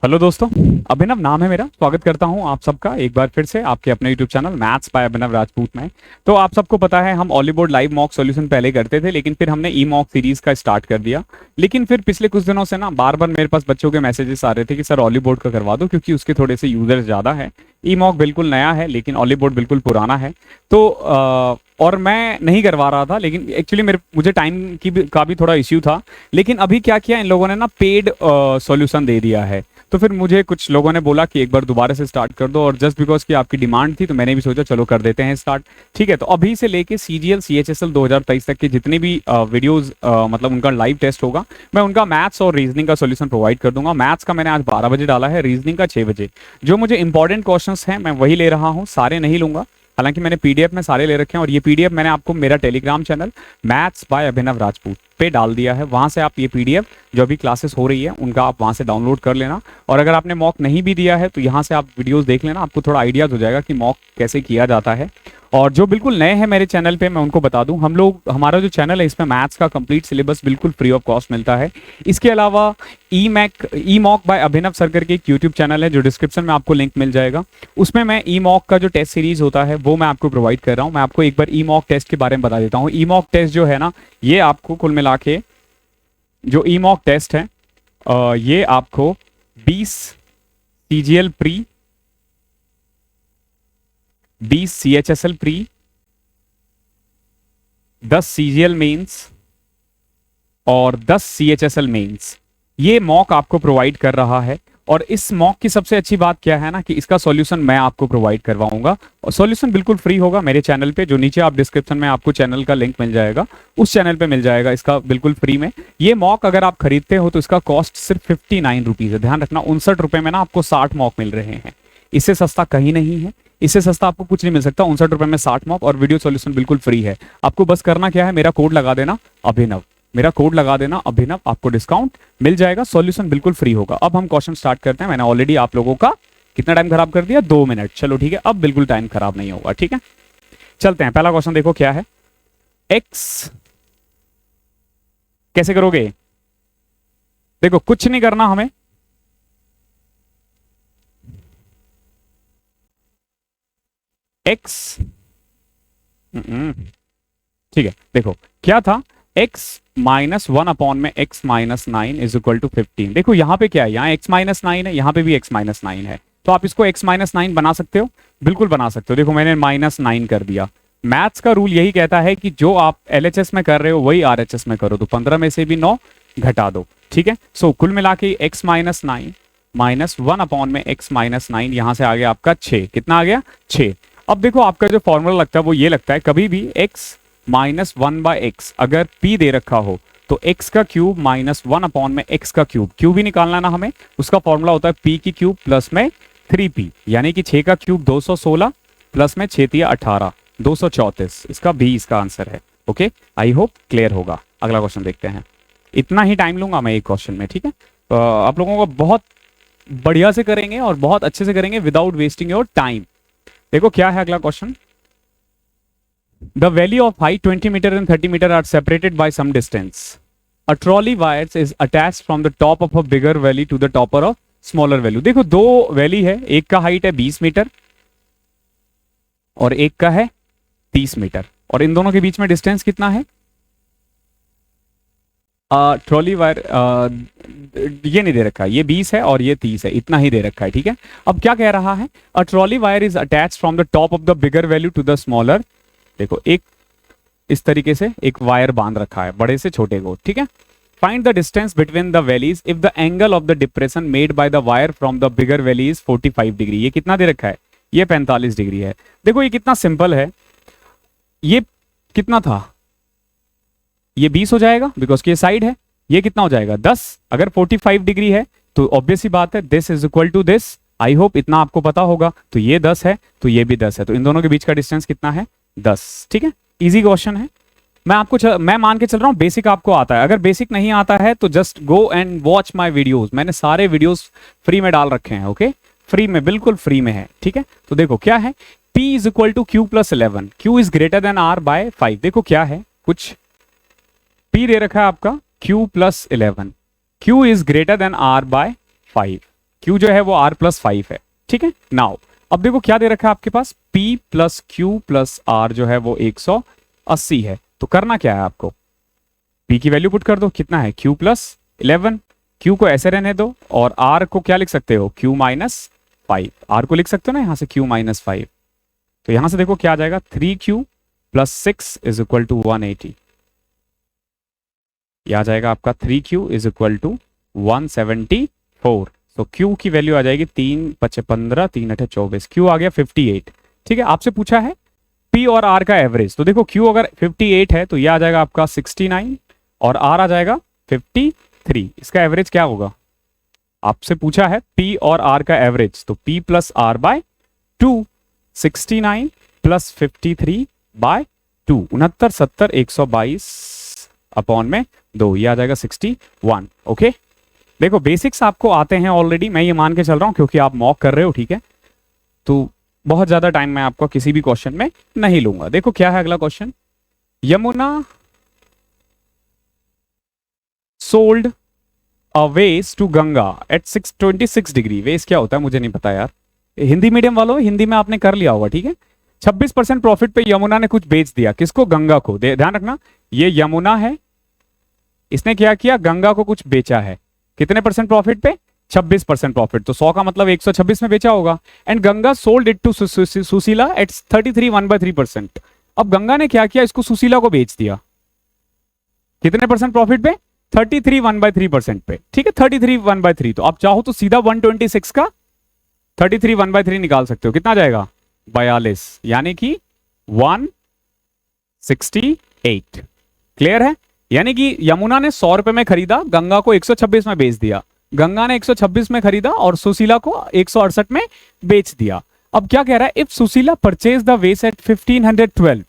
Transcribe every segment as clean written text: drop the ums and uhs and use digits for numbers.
Hello दोस्तों, अभिनव नाम है मेरा। स्वागत करता हूं आप सबका एक बार फिर से आपके अपने यूट्यूब चैनल मैथ्स बाय अभिनव राजपूत में। तो आप सबको पता है हम ऑलीबोर्ड लाइव मॉक सॉल्यूशन पहले करते थे, लेकिन फिर हमने ई मॉक सीरीज का स्टार्ट कर दिया। लेकिन फिर पिछले कुछ दिनों से ना बार बार मेरे पास बच्चों के मैसेजेस आ रहे थे कि सर ऑलीबोर्ड का करवा दो, क्योंकि उसके थोड़े से यूजर्स ज़्यादा है। ई मॉक बिल्कुल नया है लेकिन ऑलीबोर्ड बिल्कुल पुराना है। तो और मैं नहीं करवा रहा था, लेकिन एक्चुअली मुझे टाइम का भी थोड़ा इश्यू था। लेकिन अभी क्या किया इन लोगों ने ना, पेड सॉल्यूशन दे दिया है। तो फिर मुझे कुछ लोगों ने बोला कि एक बार दोबारा से स्टार्ट कर दो, और जस्ट बिकॉज की आपकी डिमांड थी तो मैंने भी सोचा चलो कर देते हैं स्टार्ट। ठीक है, तो अभी से लेके सीजीएल सीएचएसएल 2023 तक के जितने भी वीडियोस मतलब उनका लाइव टेस्ट होगा, मैं उनका मैथ्स और रीजनिंग का सॉल्यूशन प्रोवाइड कर दूंगा। मैथ्स का मैंने आज 12 बजे डाला है, रीजनिंग का 6 बजे। जो मुझे इंपॉर्टेंट क्वेश्चंस हैं मैं वही ले रहा हूँ, सारे नहीं लूंगा। हालांकि मैंने पीडीएफ में सारे ले रखे हैं, और ये पीडीएफ मैंने आपको मेरा टेलीग्राम चैनल मैथ्स बाय अभिनव राजपूत पे डाल दिया है। वहां से आप ये पीडीएफ जो अभी क्लासेस हो रही है उनका आप वहां से डाउनलोड कर लेना। और अगर आपने मॉक नहीं भी दिया है तो यहाँ से आप वीडियोस देख लेना, आपको थोड़ा आइडियाज हो जाएगा कि मॉक कैसे किया जाता है। और जो बिल्कुल नए हैं मेरे चैनल पे, मैं उनको बता दूं, हमारा जो चैनल है इसमें मैथ्स का कंप्लीट सिलेबस बिल्कुल फ्री ऑफ कॉस्ट मिलता है। इसके अलावा ई मॉक बाय अभिनव सर करके एक यूट्यूब चैनल है, जो डिस्क्रिप्शन में आपको लिंक मिल जाएगा। उसमें मैं ई मॉक का जो टेस्ट सीरीज होता है वो मैं आपको प्रोवाइड कर रहा हूँ। मैं आपको एक बार ई मॉक टेस्ट के बारे में बता देता हूँ। ई मॉक टेस्ट जो है ना, ये आपको कुल मिला के जो ई मॉक टेस्ट है ये आपको 20 CGL pre, 20 CHSL pre, 10 CGL mains और 10 सीएचएसएल मेंस, ये मॉक आपको प्रोवाइड कर रहा है। और इस मॉक की सबसे अच्छी बात क्या है ना, कि इसका सॉल्यूशन मैं आपको प्रोवाइड करवाऊंगा, और सॉल्यूशन बिल्कुल फ्री होगा मेरे चैनल पे। जो नीचे आप डिस्क्रिप्शन में आपको चैनल का लिंक मिल जाएगा, उस चैनल पे मिल जाएगा इसका बिल्कुल फ्री में। ये मॉक अगर आप खरीदते हो तो इसका कॉस्ट सिर्फ 59 रुपीज है। ध्यान रखना, 59 रुपए में ना आपको 60 मॉक मिल रहे हैं। इससे सस्ता कहीं नहीं है, इससे सस्ता आपको कुछ नहीं मिल सकता। 59 रुपए में 60 मॉक और वीडियो सॉल्यूशन बिल्कुल फ्री है। आपको बस करना क्या है, मेरा कोड लगा देना अभिनव, मेरा कोड लगा देना अभिनव, आपको डिस्काउंट मिल जाएगा, सॉल्यूशन बिल्कुल फ्री होगा। अब हम क्वेश्चन स्टार्ट करते हैं। मैंने ऑलरेडी आप लोगों का कितना टाइम खराब कर दिया, 2 मिनट। चलो ठीक है, अब बिल्कुल टाइम खराब नहीं होगा। ठीक है, चलते हैं। पहला क्वेश्चन देखो क्या है। एक्स कैसे करोगे? देखो कुछ नहीं करना हमें, एक्स ठीक है। देखो क्या था, x माइनस 1 अपॉन में x minus 9 is equal to 15। देखो यहाँ पे क्या है, यहाँ x माइनस 9 है, यहाँ पे भी x माइनस 9 है। तो आप इसको x माइनस 9 बना सकते हो, बिल्कुल बना सकते हो। देखो मैंने माइनस 9 कर दिया। मैथ्स का रूल यही कहता है कि जो आप LHS में कर रहे हो वही RHS में करो, तो 15 में से भी 9 घटा दो। ठीक है, सो कुल मिला के x माइनस 9 माइनस 1 अपॉन में x माइनस 9, यहां से आ गया आपका 6। कितना आ गया? 6। अब देखो आपका जो फॉर्मूला लगता है वो ये लगता है, कभी भी x माइनस 1 बाय एक्स अगर p दे रखा हो तो x का क्यूब माइनस 1 अपॉन में x का क्यूब, क्यूब ही निकालना ना हमें। उसका फॉर्मूला होता है p की क्यूब प्लस में 3p, यानी कि 6 का क्यूब 216 प्लस में 6 तिया 18, 234। इसका b इसका आंसर है। ओके, आई होप क्लियर होगा। अगला क्वेश्चन देखते हैं। इतना ही टाइम लूंगा मैं एक क्वेश्चन में। ठीक है, आप लोगों को बहुत बढ़िया से करेंगे और बहुत अच्छे से करेंगे विदाउट वेस्टिंग योर टाइम। देखो क्या है अगला question. The valley of height 20 meter and 30 meter are separated by some distance. A trolley wires is attached from the top of a bigger valley to the topper of smaller valley. देखो दो valley है, एक का height है 20 metre और एक का है 30 मीटर, और इन दोनों के बीच में डिस्टेंस कितना है? ट्रॉली वायर ये नहीं दे रखा है, ये 20 है और ये 30 है, इतना ही दे रखा है। ठीक है, अब क्या कह रहा है, a trolley wire is attached from the top of the bigger value to the smaller. देखो एक इस तरीके से एक वायर बांध रखा है बड़े से छोटे को। ठीक है, find the distance between the valleys if the angle of the depression made by the wire from the bigger valley is 45 degree. ये कितना दे रखा है? ये 45 डिग्री है। देखो ये कितना सिंपल है, ये कितना था, ये 20 हो जाएगा बिकॉज की ये साइड है। ये कितना हो जाएगा? 10। अगर 45 डिग्री है तो ऑब्वियस ही बात है this is equal to this. I hope इतना आपको पता होगा। तो ये 10 है तो ये भी 10 है, तो इन दोनों के बीच का डिस्टेंस कितना है? 10। ठीक है, इजी क्वेश्चन है। मैं मान के चल रहा हूं बेसिक आपको आता है। अगर बेसिक नहीं आता है तो just go and watch my videos. मैंने सारे वीडियोस फ्री में डाल रखे हैं। ओके, फ्री में, बिल्कुल फ्री में है। ठीक है, तो देखो क्या है, P is equal to Q plus 11, Q is greater than R by 5। देखो क्या है, कुछ P दे रखा है आपका Q plus 11, Q is greater than R by 5। Q जो है वो R प्लस 5 है, ठीक है। नाउ अब देखो क्या दे रखा है आपके पास, P plus Q plus R जो है वो 180 है। तो करना क्या है आपको, P की वैल्यू पुट कर दो, कितना है Q प्लस 11, Q को ऐसे रहने दो और R को क्या लिख सकते हो, Q माइनस 5, R को लिख सकते हो ना यहाँ से Q माइनस 5। तो यहां से देखो क्या आ जाएगा, 3Q plus 6 is equal to 180। यह आ जाएगा आपका 3Q इज इक्वल टू 174। तो Q की वैल्यू आ जाएगी 3 5 15, 3 8 24, Q आ गया 58। ठीक है, आपसे पूछा है P और R का एवरेज, तो देखो Q अगर 58 है तो यह आ जाएगा आपका 69 और R आ जाएगा 53। इसका एवरेज क्या होगा, आपसे पूछा है P और R का एवरेज, तो P plus R by 2, 69 plus 53 by 2, 69 70 122 upon में 2, ये आ जाएगा 61। ओके, देखो बेसिक्स आपको आते हैं ऑलरेडी, मैं ये मान के चल रहा हूं क्योंकि आप मॉक कर रहे हो, ठीक है। तो बहुत ज्यादा टाइम मैं आपको किसी भी क्वेश्चन में नहीं लूंगा। देखो क्या है अगला क्वेश्चन, यमुना सोल्ड अ वेस टू गंगा एट 626 डिग्री। वेस क्या होता है मुझे नहीं पता यार, हिंदी मीडियम वालों हिंदी में आपने कर लिया होगा, ठीक है। 26% प्रॉफिट पे यमुना ने कुछ बेच दिया, किसको, गंगा को। ध्यान रखना ये यमुना है, इसने क्या किया, गंगा को कुछ बेचा है, कितने परसेंट प्रॉफिट पे, 26% प्रॉफिट। तो 100 का मतलब 126 में बेचा होगा। And Ganga sold it to Sushila at 33 1/3%। अब गंगा ने क्या किया, इसको सुशीला को बेच दिया, कितने परसेंट प्रॉफिट पे, 33 1/3% पे, ठीक है। 33 1/3, तो आप चाहो तो सीधा 126 का 33 1/3 निकाल सकते हो, कितना आ जाएगा, 42, यानी कि 168। क्लियर है, यानी कि यमुना ने 100 रुपए में खरीदा, गंगा को 126 में बेच दिया। गंगा ने 126 में खरीदा और सुशीला को 168 में बेच दिया। अब क्या कह रहा है, इफ सुशीला परचेज द वेस एट 1512।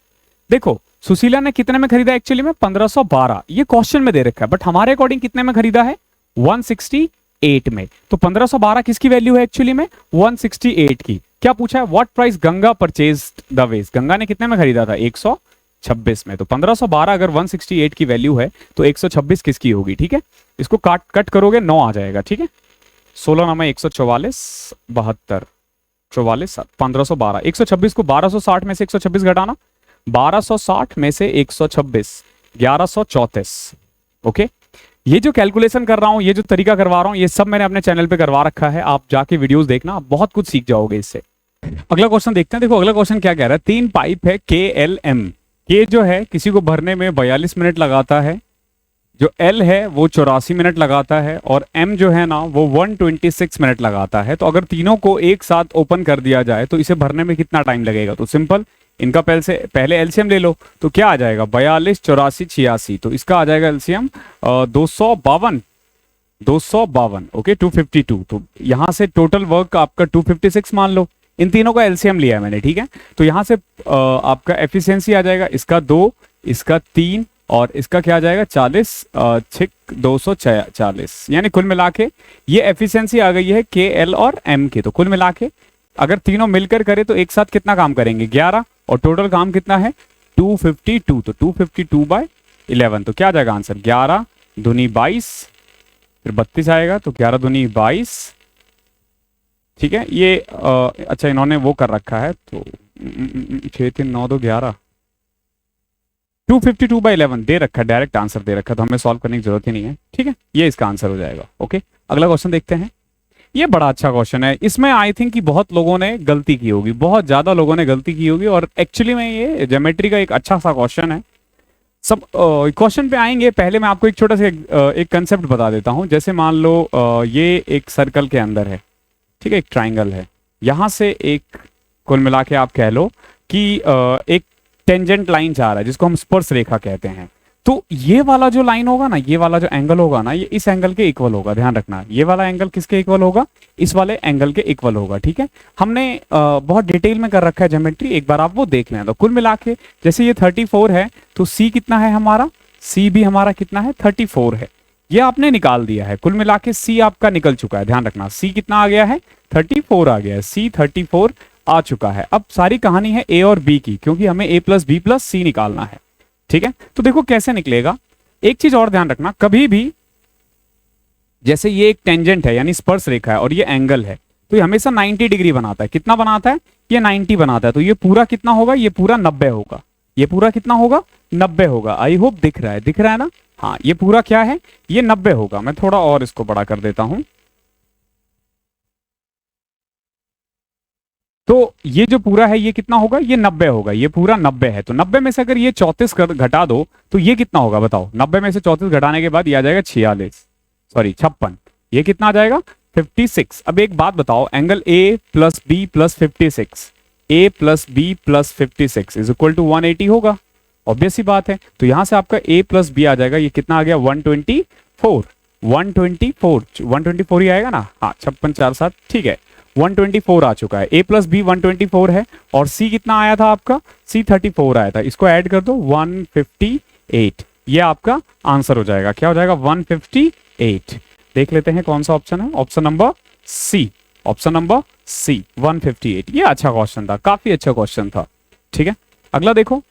देखो सुशीला ने कितने में खरीदा एक्चुअली में, 1512, ये क्वेश्चन में दे रखा है, बट हमारे अकॉर्डिंग कितने में खरीदा है, 168 में। तो 1512 किसकी वैल्यू है एक्चुअली में, 168 की। क्या पूछा है, what price Ganga purchase the वेस, गंगा ने कितने में खरीदा था, 126 में। तो 1512 अगर 168 की वैल्यू है तो 126 किसकी होगी, ठीक है। इसको कट करोगे 9 आ जाएगा, ठीक है। 16 9 144 72 44 1512, 126 को 1260 में से 126 घटाना, 1260 में से 126 1134। ओके, ये जो कैलकुलेशन कर रहा हूं, ये जो तरीका करवा रहा हूं, ये सब मैंने अपने चैनल पे करवा रखा है, आप जाके वीडियोस देखना, आप बहुत कुछ सीख जाओगे इससे। अगला क्वेश्चन देखते हैं। देखो अगला क्वेश्चन क्या कह रहा है, 3 पाइप है KLM, K जो है किसी को भरने में 42 मिनट लगाता है, जो L है वो 84 मिनट लगाता है, और M जो है ना वो 126 मिनट लगाता है। तो अगर तीनों को एक साथ ओपन कर दिया जाए तो इसे भरने में कितना टाइम लगेगा। तो सिंपल, इनका पहले एलसीएम ले लो, तो क्या आ जाएगा, 42 84 86, तो इसका आ जाएगा एलसीएम 252। ओके, 252। तो यहां से टोटल वर्क आपका 256 मान लो, इन तीनों का एलसीएम लिया है मैंने, ठीक है। तो यहां से आपका एफिशिएंसी आ जाएगा, इसका 2, इसका 3 और इसका क्या आ जाएगा 40, 6 240, यानी कुल मिला के ये एफिशिएंसी आ गई है KL और M की। तो कुल मिला के अगर तीनों मिलकर करे तो एक साथ कितना काम करेंगे, 11, और टोटल काम कितना है 252। तो 252/11, तो क्या आ जाएगा आंसर, 11 दूनी 22, फिर 32 आएगा, तो 11 दूनी 22, ठीक है। ये अच्छा इन्होंने वो कर रखा है, तो 6 3 9 2 11, 252/11 दे रखा है, डायरेक्ट आंसर दे रखा है, तो हमें सॉल्व करने की जरूरत ही नहीं है, ठीक है। ये इसका आंसर हो जाएगा। ओके, अगला क्वेश्चन देखते हैं। ये बड़ा अच्छा क्वेश्चन है, इसमें आई थिंक कि बहुत लोगों ने गलती की होगी, बहुत ज्यादा लोगों ने गलती की होगी, और एक्चुअली में ये ज्योमेट्री का एक अच्छा सा क्वेश्चन है। सब क्वेश्चन पे आएंगे, पहले मैं आपको एक छोटा सा एक कंसेप्ट बता देता हूं। जैसे मान लो ये एक सर्कल के अंदर है, ठीक है, एक ट्राइंगल है, यहां से एक कुल मिला के आप कह लो कि एक टेंजेंट लाइन जा रहा है जिसको हम स्पर्श रेखा कहते हैं। तो ये वाला जो लाइन होगा ना, ये वाला जो एंगल होगा ना, ये इस एंगल के इक्वल होगा, ध्यान रखना। ये वाला एंगल किसके इक्वल होगा, इस वाले एंगल के इक्वल होगा, ठीक है। हमने बहुत डिटेल में कर रखा है ज्योमेट्री, एक बार आप वो देख लें। तो कुल मिला के जैसे ये 34 है, तो C कितना है हमारा, C भी हमारा कितना है, 34 है। ये आपने निकाल दिया है, कुल मिला के C आपका निकल चुका है, ध्यान रखना। C कितना आ गया है, 34 आ गया है, C 34 आ चुका है। अब सारी कहानी है A और B की, क्योंकि हमें A + B + C निकालना है, ठीक है। तो देखो कैसे निकलेगा। एक चीज और ध्यान रखना, कभी भी जैसे ये एक टेंजेंट है यानी स्पर्श रेखा है और ये एंगल है, तो ये हमेशा 90 डिग्री बनाता है। कितना बनाता है? ये 90 बनाता है। तो ये पूरा कितना होगा? ये पूरा 90 होगा। ये पूरा कितना होगा? 90 होगा। आई होप दिख रहा है, दिख रहा है ना? हाँ, ये पूरा क्या है? ये 90 होगा। मैं थोड़ा और इसको बड़ा कर देता हूं। तो ये जो पूरा है ये कितना होगा? ये 90 होगा। ये पूरा 90 है। तो 90 में से अगर ये 34 घटा दो तो ये कितना होगा बताओ? 90 में से 34 घटाने के बाद ये आ जाएगा 46, सॉरी 56। ये कितना आ जाएगा? 56। अब एक बात बताओ, angle A plus B plus 56, A plus B plus 56 is equal to 180 होगा। ऑब्वियस सी बात है। तो यहां से आपका ए प्लस बी आ जाएगा। ये कितना आ गया? 124। 124 ही आएगा ना? हाँ, 56 4 7, ठीक है। 124 आ चुका है। ए प्लस बी 124 है। और सी कितना आया था आपका? सी 34 आया था। इसको ऐड कर दो, 158। ये आपका आंसर हो जाएगा। क्या हो जाएगा? 158। देख लेते हैं कौन सा ऑप्शन है। Option number C. Option number C 158। ये अच्छा क्वेश्चन था, काफी अच्छा क्वेश्चन था। ठीक है, अगला देखो।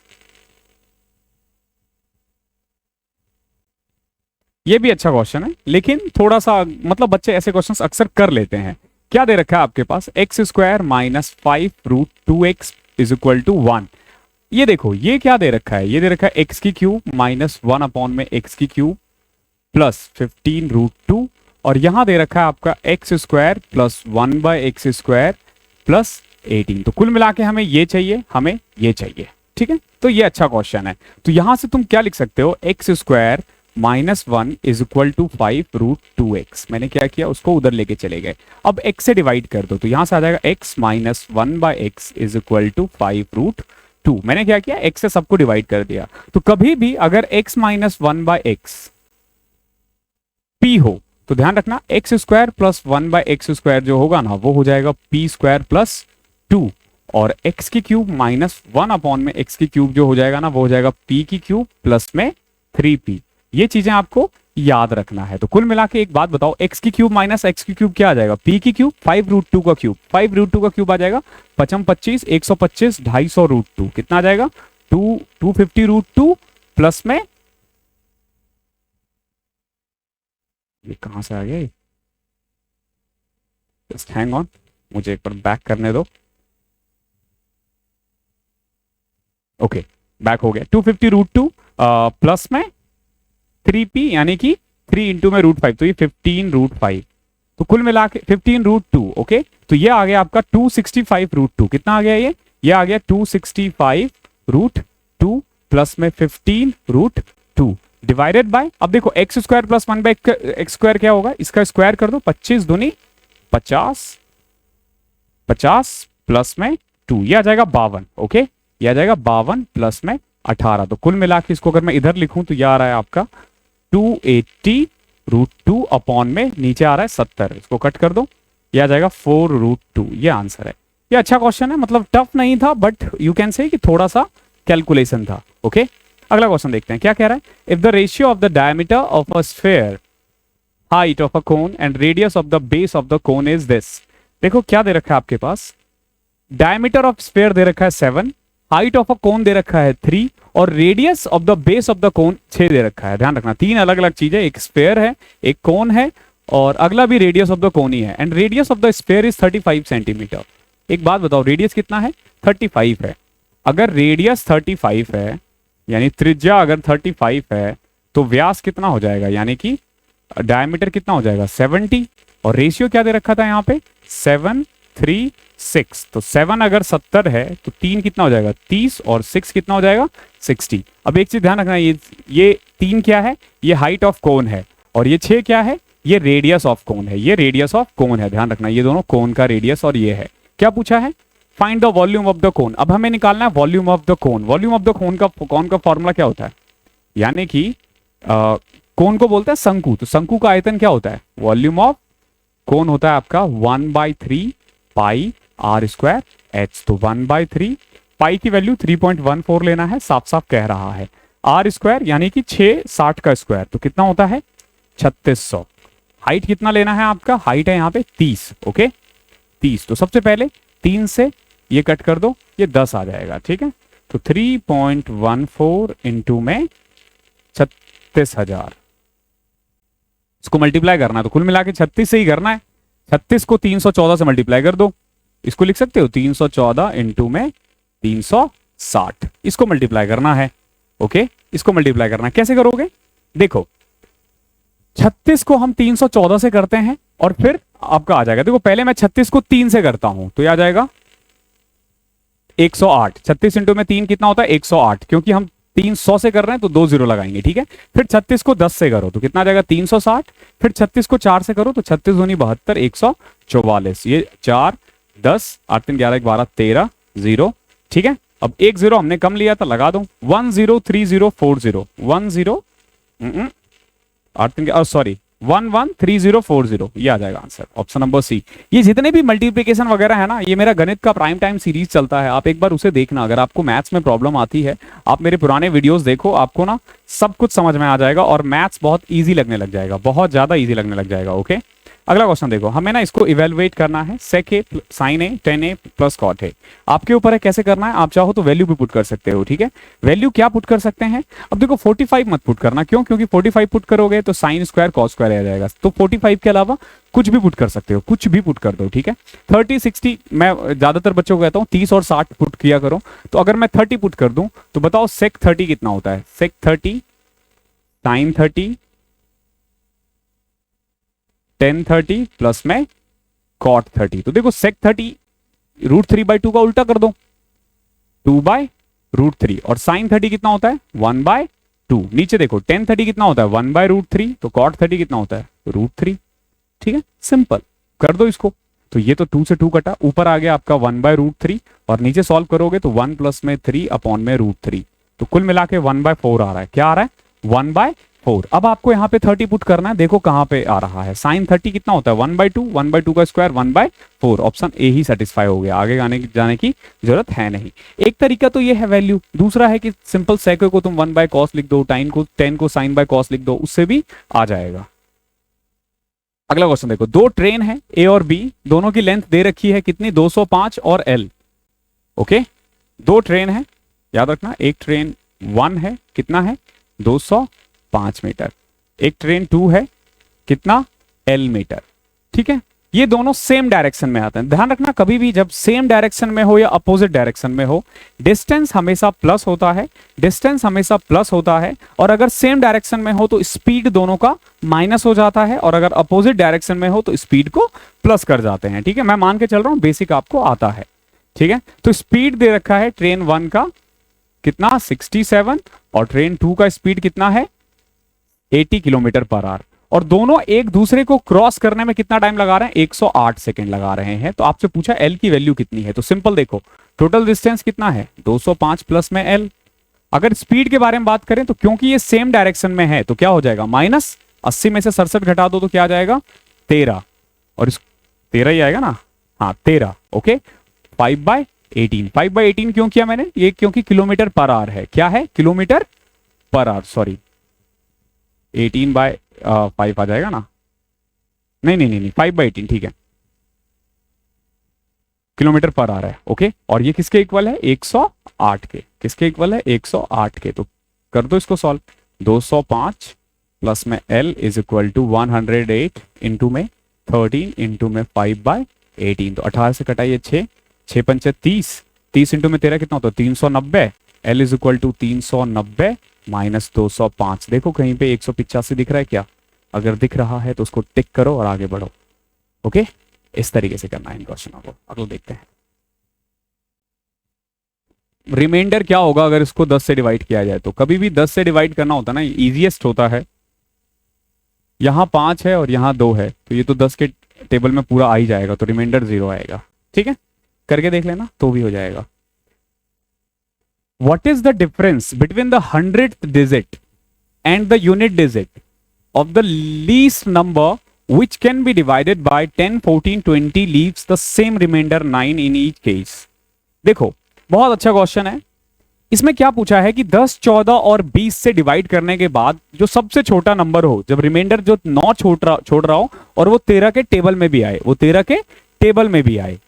ये भी अच्छा क्वेश्चन है, लेकिन थोड़ा सा मतलब बच्चे ऐसे क्वेश्चंस अक्सर कर लेते हैं। क्या दे रखा है आपके पास? X square minus 5√2x is equal to 1। ये देखो, ये क्या दे रखा है? ये दे रखा है एक्स की क्यूब माइनस 1 अपॉन में एक्स की क्यूब प्लस 15√2। और यहां दे रखा है आपका x square plus 1/x² plus 18। तो कुल मिला के हमें ये चाहिए, हमें ये चाहिए। ठीक है, तो ये अच्छा क्वेश्चन है। तो यहां से तुम क्या लिख सकते हो? X square minus 1 is equal to 5√2x। मैंने क्या किया? उसको उधर लेके चले गए। अब x से डिवाइड कर दो, तो यहां से आ जाएगा x minus 1/x is equal to 5√2। मैंने क्या किया? x से सबको डिवाइड कर दिया। तो कभी भी अगर x माइनस 1/x p हो तो ध्यान रखना एक्स स्क्वायर प्लस 1/x² जो होगा ना वो हो जाएगा p² प्लस 2। और x की क्यूब माइनस 1 अपॉन में x की क्यूब जो हो जाएगा ना वो हो जाएगा p की क्यूब प्लस में 3p। ये चीजें आपको याद रखना है। तो कुल मिला के एक बात बताओ, x की क्यूब माइनस x की क्यूब क्या आ जाएगा? p की क्यूब 5√2 का क्यूब। 5√2 का क्यूब आ जाएगा 55 25 125 250√2 कितना आ जाएगा? 250√2 प्लस में, ये कहां से आ गया? जस्ट हैंग ऑन, मुझे एक बार बैक करने दो। ओके, बैक हो गया। 250√2 प्लस में 3p यानी कि 3 इंटू में √5, तो ये 15√5। तो कुल मिला के 15√2। ओके, तो ये आ गया आपका 265√2। कितना आ गया? ये आ गया 265√2 प्लस में 15√2 डिवाइडेड बाय, अब देखो एक्स स्क्वायर प्लस 1/x² क्या होगा? इसका स्क्वायर कर दो, 25 दूनी 50, 50 प्लस में 2, ये आ जाएगा 52। ओके, ये आ जाएगा 52 प्लस में 18। तो कुल मिला के इसको अगर मैं इधर लिखूं तो ये आ रहा है आपका 280√2 अपॉन में नीचे आ रहा है 70। इसको कट कर दो, ये आ जाएगा 4√2। ये आंसर है। ये अच्छा क्वेश्चन है, मतलब टफ नहीं था, बट यू कैन से कि थोड़ा सा कैलकुलेशन था। ओके, अगला क्वेश्चन देखते हैं क्या कह रहा है। If the ratio of the diameter of a sphere, height of a cone and radius of the base of the cone is this. देखो क्या दे रखा है आपके पास? डायमीटर ऑफ स्फीयर दे रखा है 7, हाइट ऑफ अ कोन दे रखा है 3 और radius of the base of the cone 6 दे रखा है। ध्यान रखना, तीन अलग अलग चीजें, एक स्फीयर है, एक कोन है और अगला भी रेडियस ऑफ द कोन ही है। And radius of the sphere is 35 centimetre. एक बात बताओ, रेडियस कितना है? 35 है। अगर रेडियस 35 है यानी त्रिज्या अगर 35 है तो व्यास कितना हो जाएगा? यानी कि डायमीटर कितना हो जाएगा? 70। और रेशियो क्या दे रखा था यहाँ पे? 7 3 6। तो 7 अगर 70 है तो 3 कितना हो जाएगा? 30 और 6 कितना हो जाएगा? 60। अब एक चीज ध्यान रखना, ये 3 क्या है? ये हाइट ऑफ कोन है और ये 6 क्या है? ये रेडियस ऑफ कोन है। ये रेडियस ऑफ कोन है, ध्यान रखना, ये दोनों कोन का रेडियस और ये है। क्या पूछा है? Find the volume of the cone. अब हमें निकालना है volume of the cone. Volume of the cone का फॉर्मूला क्या होता है? यानी कि कोन को बोलते हैं शंकु, तो शंकु का आयतन क्या होता है? वॉल्यूम ऑफ कोन होता है आपका 1/3 पाई r² h। तो 1/3 पाई की वैल्यू 3.14 लेना है, साफ साफ कह रहा है। r² यानी कि 660 का स्क्वायर, तो कितना होता है? 3600। हाइट कितना लेना है आपका? हाइट है यहाँ पे 30। ओके, 30। तो सबसे पहले 3 से ये कट कर दो, ये 10 आ जाएगा। ठीक है, तो 3.14 इंटू में 36,000, इसको मल्टीप्लाई करना है तो कुल मिला के 36 से ही करना है। 36 को 314 से मल्टीप्लाई कर दो, इसको लिख सकते हो 314 इंटू में 360, इसको मल्टीप्लाई करना है। ओके, इसको मल्टीप्लाई करना है, कैसे करोगे देखो, 36 को हम 314 से करते हैं और फिर आपका आ जाएगा, देखो पहले मैं 36 को 3 से करता हूं तो ये आ जाएगा 108। 36 इंटू में 3 कितना होता है 108, क्योंकि हम 300 से कर रहे हैं तो 2 जीरो लगाएंगे, ठीक है। फिर 36 को 10 से करो तो कितना आ जाएगा 360, फिर 36 को 4 से करो तो 36 दूनी 72, 144, ये 4 10 8 3 11 12 13 0, ठीक है। अब एक जीरो हमने कम लिया था, लगा दो 103040 सॉरी 113040, ये आ जाएगा आंसर, ऑप्शन नंबर सी। ये जितने भी मल्टीप्लिकेशन वगैरह है ना, ये मेरा गणित का प्राइम टाइम सीरीज चलता है, आप एक बार उसे देखना। अगर आपको मैथ्स में प्रॉब्लम आती है, आप मेरे पुराने वीडियोस देखो, आपको ना सब कुछ समझ में आ जाएगा और मैथ्स बहुत ईजी लगने लग जाएगा, बहुत ज्यादा ईजी लगने लग जाएगा। ओके, अगला क्वेश्चन देखो, हमें ना इसको इवेलुएट करना है, sec A sine A tan A plus cot A. आपके ऊपर है कैसे करना है, आप चाहो तो वैल्यू भी पुट कर सकते हो, ठीक है। वैल्यू क्या पुट कर सकते हैं, अब देखो 45 मत पुट करना, क्यों, क्योंकि 45 पुट करोगे तो साइन स्क्वायर कॉस स्क्वायर आ जाएगा, तो 45 के अलावा कुछ भी पुट कर सकते हो, कुछ भी पुट कर दो, ठीक है। 30 60, मैं ज्यादातर बच्चों को कहता हूँ 30 और 60 पुट किया करो, तो अगर मैं 30 पुट कर दूं तो बताओ सेक 30 कितना होता है, सेक 30 साइन 30 टेन 30 प्लस में कॉट 30, तो देखो सेक 30 √3/2 का उल्टा कर दो 2/√3, और साइन 30 कितना होता है 1/2। नीचे देखो टेन 30 कितना होता है 1/√3, तो कॉट 30 कितना होता है √3, ठीक है, सिंपल कर दो इसको। तो ये तो 2 से 2 कटा, ऊपर आ गया आपका 1/√3, और नीचे सॉल्व करोगे तो 1 प्लस में 3 अपॉन में √3, तो कुल मिला के 1/4 आ रहा है। क्या आ रहा है 1/4। अब आपको यहाँ पे 30 पुट करना है, देखो कहां पे आ रहा है, साइन 30 कितना होता है 1/2, 1/2 का square 1/4, option A he satisfy हो गया, आगे जाने की जरूरत है नहीं। एक तरीका तो ये है वैल्यू, दूसरा है कि सिंपल सेक को तुम 1/cos लिख दो, 10 को साइन बाय कॉस लिख दो, उससे भी आ जाएगा। अगला क्वेश्चन देखो, दो ट्रेन है ए और बी, दोनों की लेंथ दे रखी है कितनी 205 और एल। ओके, दो ट्रेन है, याद रखना, एक ट्रेन 1 है कितना है 205 मीटर, एक ट्रेन 2 है कितना एल मीटर, ठीक है। ये दोनों सेम डायरेक्शन में आते हैं, ध्यान रखना कभी भी जब सेम डायरेक्शन में हो या अपोजिट डायरेक्शन में हो, डिस्टेंस हमेशा प्लस होता है, डिस्टेंस हमेशा प्लस होता है, और अगर सेम डायरेक्शन में हो तो स्पीड दोनों का माइनस हो जाता है, और अगर अपोजिट डायरेक्शन में हो तो स्पीड को प्लस कर जाते हैं, ठीक है। मैं मान के चल रहा हूं बेसिक आपको आता है, ठीक है। तो स्पीड दे रखा है ट्रेन 1 का कितना 67, और ट्रेन 2 का स्पीड कितना है 80 किलोमीटर पर आवर, और दोनों एक दूसरे को क्रॉस करने में कितना टाइम लगा रहे हैं 108 सेकंड लगा रहे हैं। तो आपसे पूछा एल की वैल्यू कितनी है, तो सिंपल देखो टोटल डिस्टेंस कितना है 205 प्लस में एल। अगर स्पीड के बारे में बात करें तो क्योंकि ये सेम डायरेक्शन में है तो क्या हो जाएगा माइनस 80 में से 67 घटा दो तो क्या आ जाएगा 13, और इस 13 ही आएगा ना, हाँ 13। ओके, 5/18, 5/18 क्यों किया मैंने, ये क्योंकि किलोमीटर पर आवर है, क्या है किलोमीटर पर आवर, सॉरी 18/5 आ जाएगा ना, नहीं 5/18, ठीक है, किलोमीटर पर आ रहा है। ओके, और ये किसके इक्वल है 108 के, किसके इक्वल है 108 के, तो कर दो इसको सॉल्व, 205 प्लस में L is equal to 108 into में 13 इंटू में 5/18, तो 18 से कटाइए 6, 6 पंचे 30, 30 इंटू में 13 कितना होता है 390, L is equal to 390 minus 205। देखो कहीं पे 185 दिख रहा है क्या, अगर दिख रहा है तो उसको टिक करो और आगे बढ़ो। ओके, इस तरीके से करना है इन क्वेश्चनों को। अगला देखते हैं, रिमाइंडर क्या होगा अगर इसको 10 से डिवाइड किया जाए, तो कभी भी 10 से डिवाइड करना होता है ना, इजीएस्ट होता है। यहां 5 है और यहां 2 है, तो ये तो 10 के टेबल में पूरा आ ही जाएगा, तो रिमाइंडर 0 आएगा, ठीक है, करके देख लेना तो भी हो जाएगा। What is the difference between the 100th digit and the unit digit of the least number which can be divided by 10, 14, 20 leaves the same remainder 9 in each case? देखो बहुत अच्छा क्वेश्चन है। इसमें क्या पूछा है कि 10, 14 और 20 से डिवाइड करने के बाद जो सबसे छोटा नंबर हो, जब रिमाइंडर जो 9 छोड़ रहा हो और वो 13 के टेबल में भी आए, वो 13 के टेबल में भी आए,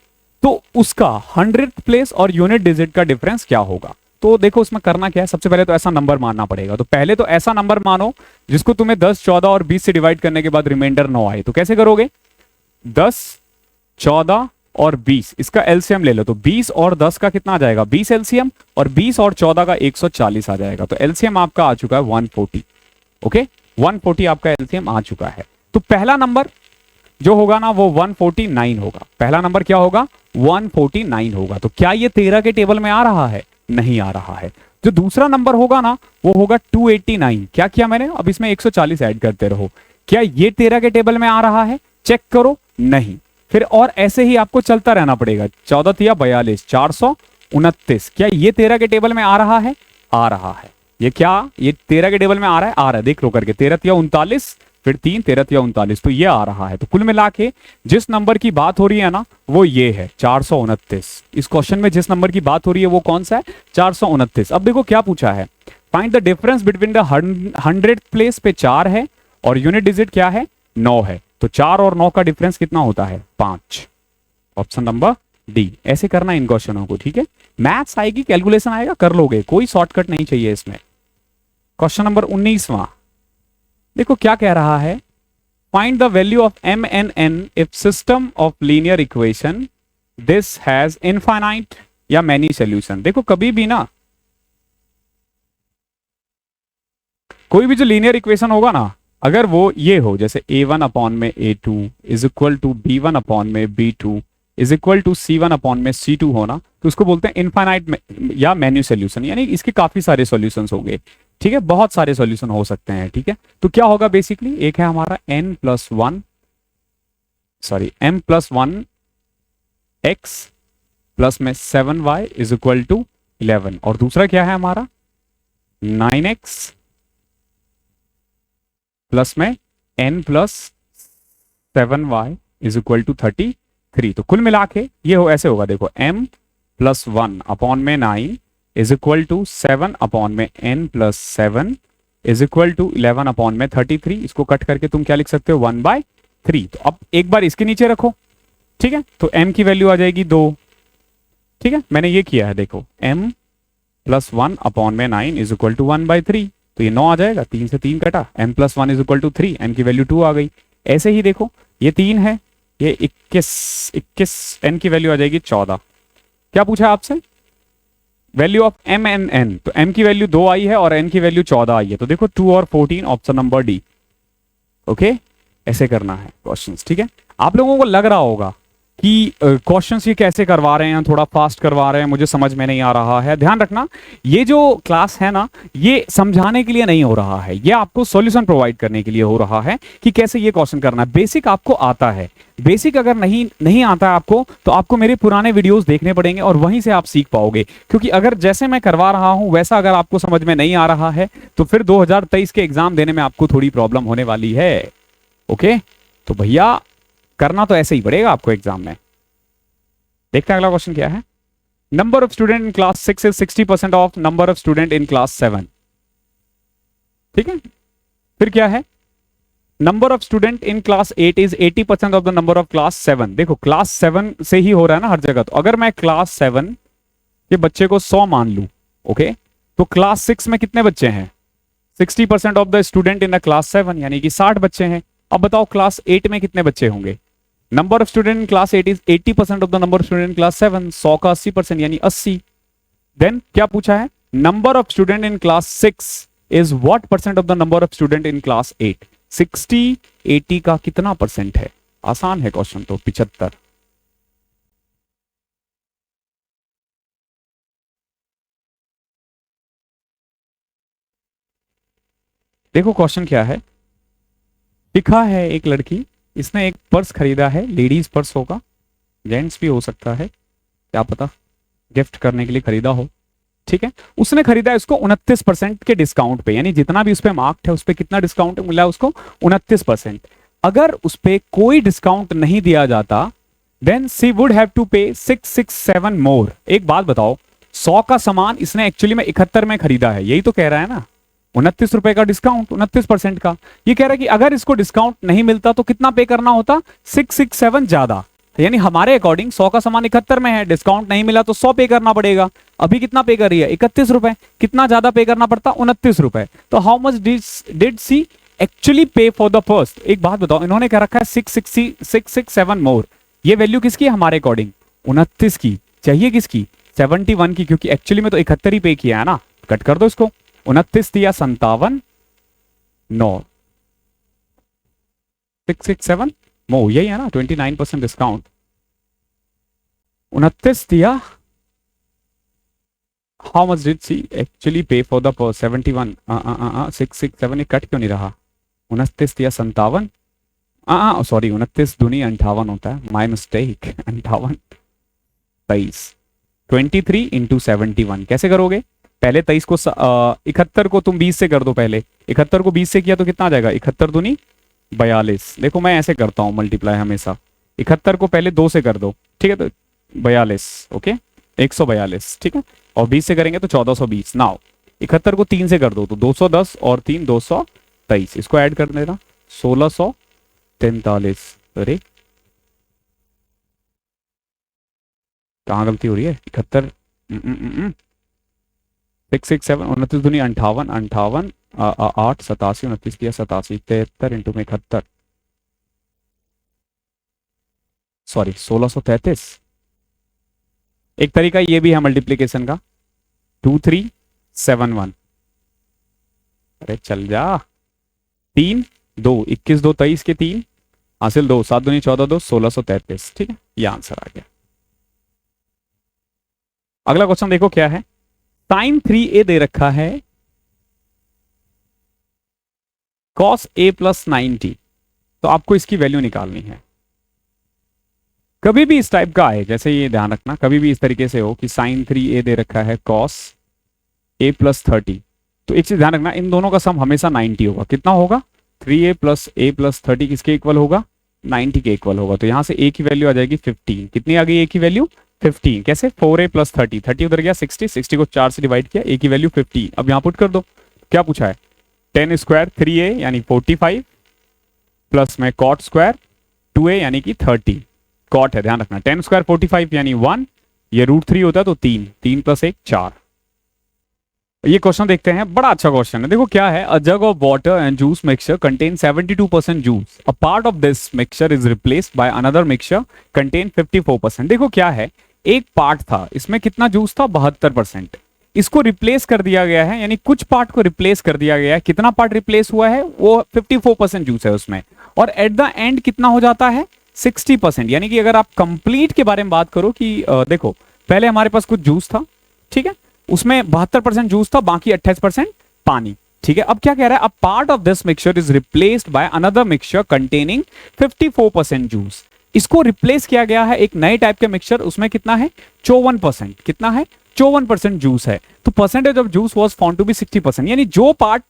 तो उसका 100th प्लेस और यूनिट डिजिट का डिफरेंस क्या होगा। तो देखो उसमें करना क्या है, सबसे पहले तो ऐसा नंबर मानना पड़ेगा। तो पहले तो ऐसा नंबर मानो जिसको तुम्हें 10, 14 और 20 से डिवाइड करने के बाद रिमाइंडर 9 आए। तो कैसे करोगे, 10, 14 और 20, इसका एलसीएम ले लो। तो 20 और 10 का कितना आ जाएगा, 20 एलसीएम, और 20 और 14 का 140 आ जाएगा। तो एलसीएम आपका आ चुका है 140। ओके, 140 आपका एलसीएम आ चुका है। तो पहला नंबर जो होगा ना वो 149 होगा। पहला नंबर क्या होगा, 149 होगा। तो क्या ये 13 के टेबल में आ रहा है, नहीं आ रहा है। जो दूसरा नंबर होगा ना वो होगा 289। क्या किया मैंने, अब इसमें 140 ऐड करते रहो। क्या ये 13 के टेबल में आ रहा है, चेक करो, नहीं। फिर और ऐसे ही आपको चलता रहना पड़ेगा। 14 तिया 42, 429। क्या ये 13 के टेबल में आ रहा है, आ रहा है। ये क्या, ये 13 के टेबल में आ रहा है, आ रहा है, देख लो करके। 13 तिया 39, फिर 3, 13 तिया 39, तो ये आ रहा है। तो कुल मिला के जिस नंबर की बात हो रही है ना वो ये है 429। इस क्वेश्चन में जिस नंबर की बात हो रही है वो कौन सा है, 429। अब देखो क्या पूछा है, find the difference between the 100th place पे 4 है और यूनिट डिजिट क्या है, 9 है। तो 4 और 9 का डिफरेंस कितना होता है, 5। Option number D. ऐसे करना इन क्वेश्चनों को, ठीक है। मैथ्स आएगी, कैलकुलेशन आएगा, कर लोगे, कोई शॉर्टकट नहीं चाहिए इसमें। क्वेश्चन नंबर 19वां देखो क्या कह रहा है, find the value of m and n if system of linear equation this has infinite या मैनी सॉल्यूशन। देखो कभी भी ना कोई भी जो लीनियर इक्वेशन होगा ना, अगर वो ये हो जैसे a1 अपॉन में a2 is equal to b1 upon में b2 is equal to c1 upon में c2 होना, तो उसको बोलते हैं इनफाइनाइट या मेन्यू सॉल्यूशन। यानी इसके काफी सारे सॉल्यूशंस होंगे, ठीक है, बहुत सारे सॉल्यूशन हो सकते हैं, ठीक है। तो क्या होगा बेसिकली, एक है हमारा m plus one x plus में 7y इज इक्वल टू 11, और दूसरा क्या है हमारा 9x प्लस में n plus 7y is equal to 33। तो कुल मिला के ये हो ऐसे होगा, देखो m प्लस 1 अपॉन में 9 इज इक्वल टू 7 अपॉन में n plus 7 is equal to 11 upon में 33। इसको कट करके तुम क्या लिख सकते हो, 1/3। तो अब एक बार इसके नीचे रखो, ठीक है, तो m की वैल्यू आ जाएगी 2, ठीक है। मैंने ये किया है, देखो m प्लस 1 अपॉन में 9 इज इक्वल टू 1/3, तो ये 9 आ जाएगा, 3 से 3 कटा, m plus 1 is equal to 3, m की वैल्यू 2 आ गई। ऐसे ही देखो ये 3 है, ये 21 n की वैल्यू आ जाएगी 14। क्या पूछा आपसे, value of m and n, तो m की वैल्यू 2 आई है और n की वैल्यू 14 आई है। तो देखो 2 और 14, ऑप्शन नंबर डी। ओके, ऐसे करना है क्वेश्चंस, ठीक है। आप लोगों को लग रहा होगा कि क्वेश्चंस ये कैसे करवा रहे हैं, थोड़ा फास्ट करवा रहे हैं, मुझे समझ में नहीं आ रहा है। ध्यान रखना, ये जो क्लास है ना ये समझाने के लिए नहीं हो रहा है, ये आपको सॉल्यूशन प्रोवाइड करने के लिए हो रहा है कि कैसे ये क्वेश्चन करना है। बेसिक आपको आता है, बेसिक अगर नहीं आता है आपको तो आपको मेरे पुराने वीडियोस देखने पड़ेंगे और वहीं से आप सीख पाओगे। क्योंकि अगर जैसे मैं करवा रहा हूं वैसा अगर आपको समझ में नहीं आ रहा है तो फिर 2023 के एग्जाम देने में आपको थोड़ी प्रॉब्लम होने वाली है। ओके, तो भैया करना तो ऐसे ही पड़ेगा आपको एग्जाम में। देखते हैं अगला क्वेश्चन क्या है। Number of student in class 6 is 60% of number of student in class 7, ठीक है। फिर क्या है, number of student in class 8 is 80% of the number of class 7। देखो क्लास 7 से ही हो रहा है ना हर जगह, तो अगर मैं क्लास 7 के बच्चे को 100 मान लू, ओके, तो क्लास 6 में कितने बच्चे हैं, 60% of the student in the class 7 यानी कि 60 बच्चे हैं। अब बताओ क्लास 8 में कितने बच्चे होंगे, number of student in class 8 is 80% of the number of student in class 7, 100 का 80% यानी 80। देन क्या पूछा है, number of student in class 6 is what percent of the number of student in class 8। 60 80 का कितना परसेंट है, आसान है क्वेश्चन तो 75। देखो क्वेश्चन क्या है, लिखा है एक लड़की, इसने एक पर्स खरीदा है, लेडीज पर्स होगा, जेंट्स भी हो सकता है, क्या पता गिफ्ट करने के लिए खरीदा हो, ठीक है। उसने खरीदा है इसको 29% के डिस्काउंट पे, यानी जितना भी उस पे मार्क्ड है उस पे कितना डिस्काउंट मिला है उसको, 29%। अगर उस पे कोई डिस्काउंट नहीं दिया जाता then she would have to pay 667 मोर। एक बात बताओ, 100 का सामान इसने एक्चुअली में 71 में खरीदा है, यही तो कह रहा है ना, 29 रुपए का डिस्काउंट, 29% का। ये कह रहा है कि अगर इसको डिस्काउंट नहीं मिलता तो कितना पे करना होता, 667 ज्यादा। यानी हमारे अकॉर्डिंग 100 का सामान 71 में है, डिस्काउंट नहीं मिला तो 100 पे करना पड़ेगा। अभी कितना पे कर रही है? 31 रुपए। कितना ज्यादा पे करना पड़ता? 29 रुपए। तो how much did she actually pay for the purse? एक बात बताओ, इन्होंने क्या रखा है 667 मोर, ये वैल्यू किसकी है हमारे अकॉर्डिंग? 29 की। चाहिए किसकी? 71 की, क्योंकि एक्चुअली में तो 71 ही पे किया है ना। कट कर दो इसको, 29 दिया 57 9 667 मो, यही है ना, 29% डिस्काउंट। 29 दिया, how much did she actually pay for the purse? 71 667, ये कट क्यों नहीं रहा? 29 दिया 57, सॉरी 29 दूनी 58 होता है, माई मिस्टेक। 58 23, 23 इंटू 71 कैसे करोगे? पहले 23 को 71 को तुम 20 से कर दो। पहले 71 को 20 से किया तो कितना आ जाएगा? 71 दूनी 42। देखो मैं ऐसे करता हूं मल्टीप्लाई हमेशा। 71 को पहले 2 से कर दो, ठीक है, तो 42, ओके 142, ठीक है, और 20 से करेंगे तो 1420। नाउ 71 को 3 से कर दो तो 210 और 3 223, इसको ऐड कर देना 1643। अरे कहाँ गलती हो रही है? 71 667 29 दूनी 58 58 8 87 29 दिया 87 73 इंटू में 71, सॉरी 1633। एक तरीका ये भी है मल्टीप्लीकेशन का, 2371। अरे चल जा, 3 2 21 2 23 के 3 हासिल 2 7 दूनी 14 2 1633, ठीक है, ये आंसर आ गया। अगला क्वेश्चन देखो क्या है। साइन 3a दे रखा है cos a प्लस 90, तो आपको इसकी वैल्यू निकालनी है। कभी भी इस टाइप का आए, जैसे ये ध्यान रखना, कभी भी इस तरीके से हो कि साइन 3a दे रखा है cos a प्लस 30, तो एक चीज ध्यान रखना, इन दोनों का सम हमेशा 90 होगा। कितना होगा? 3a प्लस a प्लस 30 किसके इक्वल होगा? 90 के इक्वल होगा। तो यहां से a की वैल्यू आ जाएगी 15। कितनी आ गई a की वैल्यू? 15। कैसे? 4a प्लस 30, 30 उधर गया 60, 60 को 4 से डिवाइड किया, a की वैल्यू 15। अब यहां पुट कर दो, क्या पूछा है? 10 स्क्वायर 3a यानी 45 प्लस में कॉट स्क्वायर 2a यानी कि 30। कॉट है, ध्यान रखना। 10 स्क्वायर 45 यानी 1, ये √3 होता है तो 3, 3 प्लस 1 4। ये क्वेश्चन देखते हैं, बड़ा अच्छा क्वेश्चन है। देखो क्या है, a jug of water and juice mixture contain 72% जूस, a part of this mixture is replaced by another mixture contain 54%। देखो क्या है, एक पार्ट था, इसमें कितना जूस था? 72%। इसको रिप्लेस कर दिया गया है, यानी कुछ पार्ट को रिप्लेस कर दिया गया है। कितना पार्ट रिप्लेस हुआ है? वो 54% जूस है उसमें, और एट द एंड कितना हो जाता है? 60%। यानी कि अगर आप कंप्लीट के बारे में बात करो कि देखो पहले हमारे पास कुछ जूस था, ठीक है, उसमें 72% जूस था, बाकी 28% पानी, ठीक है। अब क्या कह रहा है? अ part of this mixture is replaced by another mixture containing 54% juice. इसको रिप्लेस किया गया है एक नए टाइप के मिक्सचर, उसमें कितना है? 54%। कितना है? 54% जूस है। तो percentage of juice was found to be 60%। यानी जो पार्ट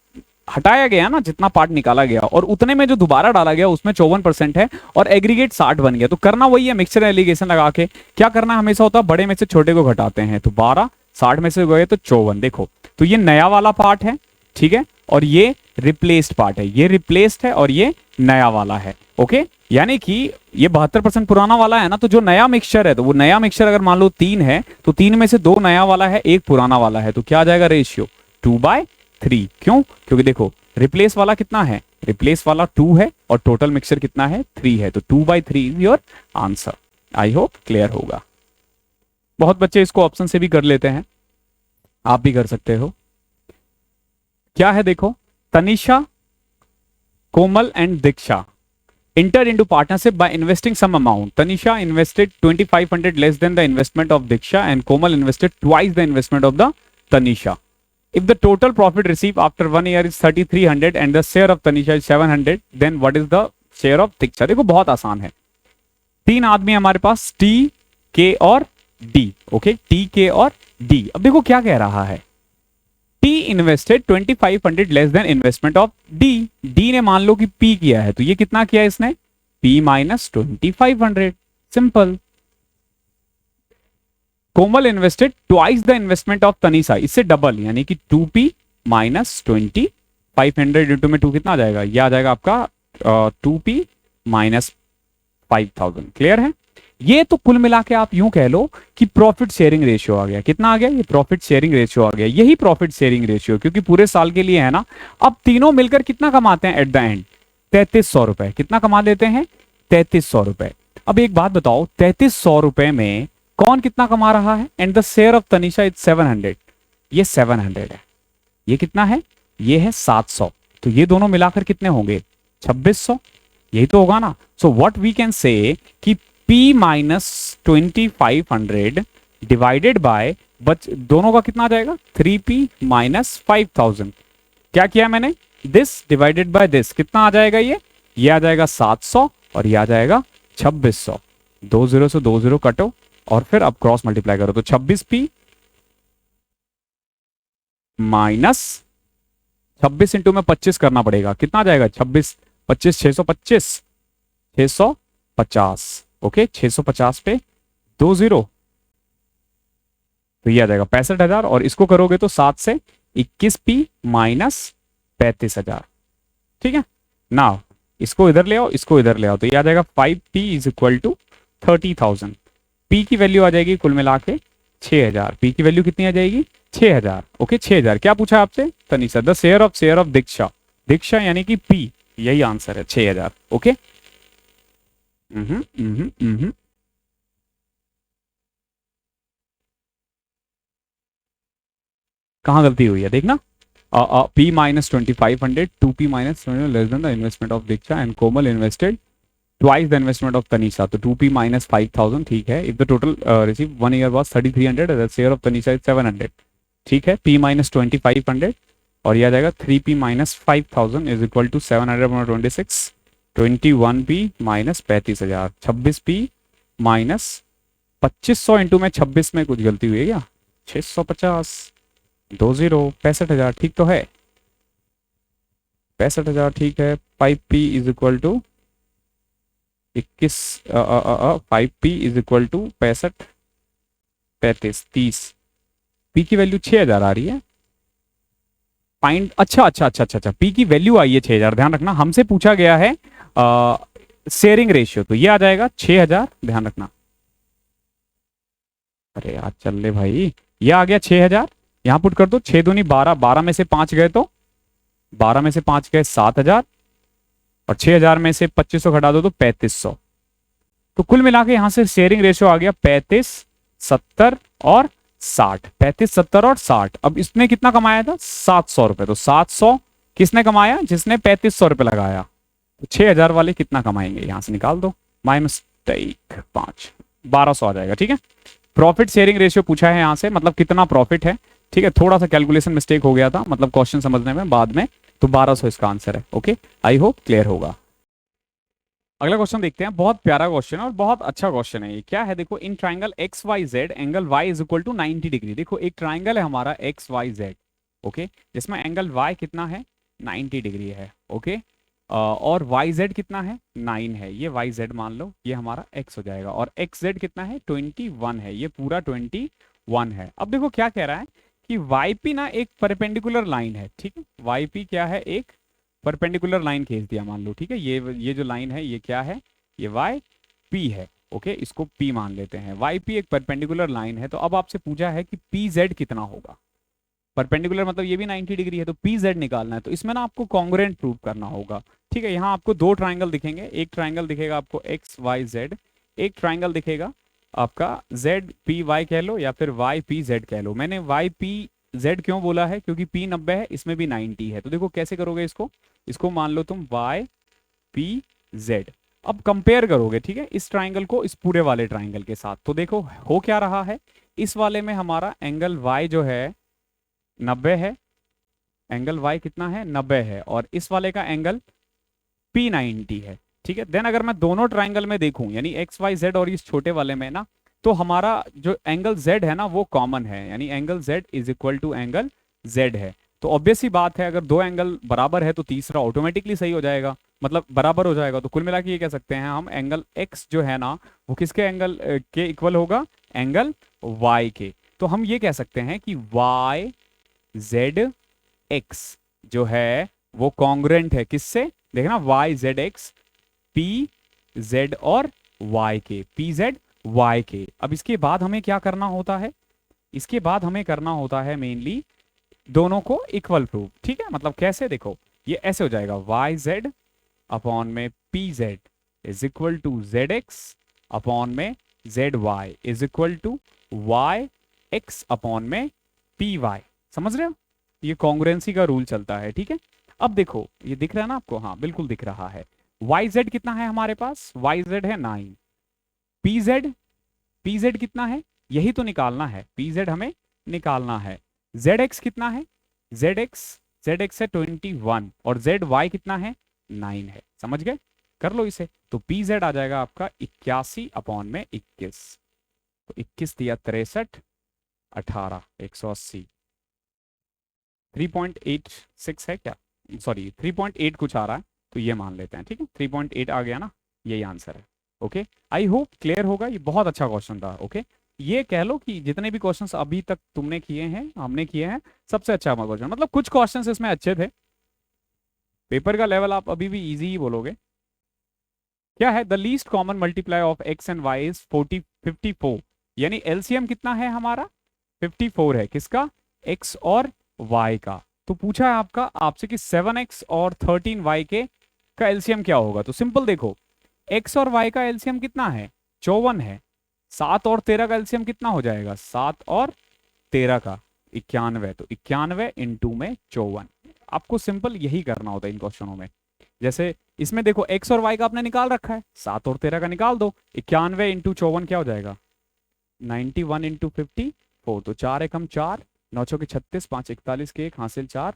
हटाया गया ना, जितना पार्ट निकाला गया और उतने में जो दोबारा डाला गया उसमें 54% है, और एग्रीगेट 60 बन गया। तो करना वही है, मिक्सचर एलिगेशन लगा के क्या करना हमेशा होता है, बड़े में से छोटे को घटाते हैं। तो 12 60 में से गए तो 54। देखो तो ये नया वाला पार्ट है, ठीक है, और ये रिप्लेस्ड पार्ट है, ये रिप्लेस्ड है और ये नया वाला है, ओके। यानी कि ये 72% पुराना वाला है ना, तो जो नया मिक्सचर है, तो वो नया मिक्सचर अगर मान लो 3 है तो 3 में से 2 नया वाला है, 1 पुराना वाला है, तो क्या आ जाएगा रेशियो? 2/3। क्यों? क्योंकि देखो रिप्लेस वाला कितना है? रिप्लेस वाला 2 है और टोटल मिक्सचर कितना है? 3 है, तो 2/3 is your answer. I hope clear होगा। बहुत बच्चे इसको ऑप्शन से भी कर लेते हैं, आप भी कर सकते हो। क्या है देखो, Tanisha, Komal and Diksha entered into partnership by investing some amount. Tanisha invested 2500 less than the investment of Diksha, and Komal invested twice the investment of the Tanisha. If the total profit received after 1 year is 3300 and the share of Tanisha is 700, then what is the share of Diksha? देखो बहुत आसान है, 3 आदमी हमारे पास, T, K और D, okay, T, K और D। अब देखो क्या कह रहा है, T invested 2500 less than investment of D। D ने मान लो कि P किया है, तो ये कितना किया इसने? P minus 2500, simple. Komal invested twice the investment of Tanisha, इससे डबल, यानी कि 2P माइनस 2500 इंटू में 2 कितना आ जाएगा? ये आ जाएगा आपका 2P माइनस 5000। क्लियर है? ये तो कुल मिला के आप यूं कह लो कि प्रॉफिट शेयरिंग रेशियो आ गया। कितना आ गया? ये प्रॉफिट शेयरिंग रेशियो आ गया। यही प्रॉफिट शेयरिंग रेशियो, क्योंकि पूरे साल के लिए है ना। अब तीनों मिलकर कितना कमाते हैं एट द एंड? 3300 रुपए। कितना कमा लेते हैं? 3300 रुपए। अब एक बात बताओ, 3300 रुपए में कौन कितना कमा रहा है? And the share of Tanisha is 700। ये 700 है। ये कितना है? ये है 700। तो ये दोनों मिलाकर कितने होंगे? 2600। यही तो होगा ना। So what we can say कि P माइनस 2500 डिवाइडेड बाय, बच दोनों का कितना आ जाएगा? 3P minus 5000। क्या किया मैंने? दिस डिवाइडेड बाय दिस, कितना आ जाएगा? ये आ जाएगा 700 और ये आ जाएगा 2600। 20 से 20 कटो और फिर अब क्रॉस मल्टीप्लाई करो, तो 26P माइनस 26 इंटू में 25 करना पड़ेगा। कितना आ जाएगा? 26 25 625 650। ओके, 650 पे 20, तो ये आ जाएगा 65,000। और इसको करोगे तो 7 से 21P माइनस 35,000। ठीक है ना। इसको इधर ले आओ, इसको इधर ले आओ, तो ये आ जाएगा 5P is equal to 30,000। P की वैल्यू आ जाएगी कुल मिला के 6,000। P की वैल्यू कितनी आ जाएगी? 6,000। ओके, 6,000। क्या पूछा आपसे? तनिषा द शेयर ऑफ दीक्षा। दीक्षा यानी कि P, यही आंसर है 6,000। ओके। कहाँ गलती हुई है देखना। P minus 2500, 2P minus less than the investment of Diksha and Komal invested twice the investment of Tanisha, तो 2P माइनस 5000। ठीक है। If the total receive 1 year was 3300, the share of Tanisha is 700। ठीक है। P माइनस 2500 और यह आ जाएगा 3P minus 5000 is equal to 700 26, 21P minus 35,000। 26P minus 2500 into में 26 में कुछ गलती हुई है क्या? 650 20 65,000। ठीक तो है? 65,000 ठीक है। 5P is equal to 21 5P is equal to 65 35 30। P की वैल्यू 6,000 आ रही है। फाइंड, अच्छा, P की वैल्यू आई है 6,000। ध्यान रखना, हमसे पूछा गया है शेयरिंग रेशियो, तो ये आ जाएगा 6,000। ध्यान रखना। अरे यार चल ले भाई, ये आ गया 6,000। यहां पुट कर दो, 6 दूनी 12, 12 में से 5 गए तो 12 में से 5 गए 7,000 और 6,000 में से 2500 घटा दो तो 3500। तो कुल मिला के यहां से शेयरिंग रेशियो आ गया 35 70 और 60। 35 70 और 60। अब इसने कितना कमाया था? 700 रुपए। तो 700 किसने कमाया? जिसने 3500 रुपए लगाया। तो 6,000 वाले कितना कमाएंगे? यहां से निकाल दो, माइनस 5 1200 आ जाएगा। ठीक है। प्रॉफिट शेयरिंग रेशियो पूछा है यहां से, मतलब कितना प्रॉफिट है। ठीक है, थोड़ा सा कैलकुलेशन मिस्टेक हो गया था, मतलब क्वेश्चन समझने में बाद में। तो 1200 इसका आंसर है। ओके, आई होप क्लियर होगा। अगला क्वेश्चन देखते हैं। बहुत प्यारा क्वेश्चन है और बहुत अच्छा क्वेश्चन है। ये क्या है देखो, in triangle X Y Z angle Y is equal to 90 degree. देखो एक ट्राइंगल है हमारा एक्स वाई जेड, ओके, जिसमें एंगल वाई कितना है? 90 डिग्री है। ओके, और वाई जेड कितना है? 9 है। ये वाई जेड मान लो, ये हमारा एक्स हो जाएगा। और एक्स जेड कितना है? 21 है। ये पूरा 21 है। अब देखो क्या कह रहा है कि वाई पी ना एक परपेंडिकुलर लाइन है। ठीक है, वाई पी क्या है? एक परपेंडिकुलर लाइन खींच दिया मान लो। ठीक है, ये जो लाइन है ये क्या है? ये वाई पी है। ओके, इसको पी मान लेते हैं। वाई पी एक परपेंडिकुलर लाइन है। तो अब आपसे पूछा है कि पी जेड कितना होगा। परपेंडिकुलर मतलब ये भी 90 डिग्री है, तो पी जेड निकालना है। तो इसमें ना आपको कॉन्ग्रुएंट प्रूव करना होगा। ठीक है, यहाँ आपको दो ट्राइंगल दिखेंगे। एक ट्राइंगल दिखेगा आपको एक्स वाई जेड, एक ट्राइंगल दिखेगा आपका जेड पी वाई कह लो या फिर वाई पी जेड कह लो। मैंने वाई पी जेड क्यों बोला है? क्योंकि पी 90 है, इसमें भी 90 है। तो देखो कैसे करोगे इसको मान लो तुम वाई पी जेड। अब कंपेयर करोगे, ठीक है, इस ट्राइंगल को इस पूरे वाले ट्राइंगल के साथ। तो देखो हो क्या रहा है, इस वाले में हमारा एंगल वाई जो है 90 है। एंगल वाई कितना है? 90 है। और इस वाले का एंगल पी 90 है। ठीक है, देन अगर मैं दोनों ट्राइंगल में देखूं, यानी एक्स वाई जेड और इस छोटे वाले में ना, तो हमारा जो एंगल जेड है ना वो कॉमन है, यानी angle Z is equal to angle Z है। तो ऑब्वियस ही बात है, अगर दो एंगल बराबर है तो तीसरा ऑटोमेटिकली सही हो जाएगा, मतलब बराबर हो जाएगा। तो कुल मिला के ये कह सकते हैं हम, एंगल एक्स जो है ना वो किसके एंगल के इक्वल होगा? एंगल वाई के। तो हम ये कह सकते हैं कि वाई जेड एक्स जो है वो कॉन्ग्रुएंट है किससे? देखना, Y Z X P Z और वाई के। पी जेड y के। अब इसके बाद हमें क्या करना होता है, इसके बाद हमें करना होता है मेनली दोनों को इक्वल प्रूव, ठीक है। मतलब कैसे, देखो ये ऐसे हो जाएगा, वाई जेड अपॉन में P Z is equal to Z X upon में Z Y is equal to Y X upon में पी वाई। समझ रहे हो, ये कॉन्ग्रुएंसी का रूल चलता है, ठीक है। अब देखो ये दिख रहा है ना आपको, हाँ बिल्कुल दिख रहा है। वाई जेड कितना है हमारे पास, वाई जेड है 9, पी जेड, पी जेड कितना है, यही तो निकालना है, पी जेड हमें निकालना है। जेड एक्स कितना है, जेड एक्स है 21 और जेड वाई कितना है 9 है। समझ गए, कर लो इसे। तो पी जेड आ जाएगा आपका 81 अपॉन में 21, तो 21 दिया 63, 18, 180, 3.86 है क्या, सॉरी 3.8 कुछ आ रहा है, तो ये मान लेते हैं, ठीक है। 3.8 आ गया ना, यही आंसर है। ओके, आई होप क्लियर होगा, ये बहुत अच्छा क्वेश्चन था। ओके, ये कह लो कि जितने भी क्वेश्चंस अभी तक तुमने किए हैं, हमने किए हैं, सबसे अच्छा क्वेश्चन, मतलब कुछ क्वेश्चंस इसमें अच्छे थे। पेपर का लेवल आप अभी भी इजी ही बोलोगे। क्या है, the least common multiply of X and Y is 54, यानी एलसीएम कितना है हमारा 54 है, किसका, एक्स और वाई का। तो पूछा है आपका आपसे कि 7x और 13y के का एलसीएम क्या होगा। तो सिंपल देखो, x और y का एलसीएम कितना है 54 है, 7 और 13 का एलसीएम कितना हो जाएगा, 7 और 13 का 91, तो 91 इंटू में 54। आपको सिंपल यही करना होता है इन क्वेश्चनों में। जैसे इसमें देखो x और y का आपने निकाल रखा है, 7 और 13 का निकाल दो, 91 इंटू 54 क्या हो जाएगा 91 इंटू 54, तो 4 एकम 4, 9 चौके 36, 5 41 के 1 हासिल 4,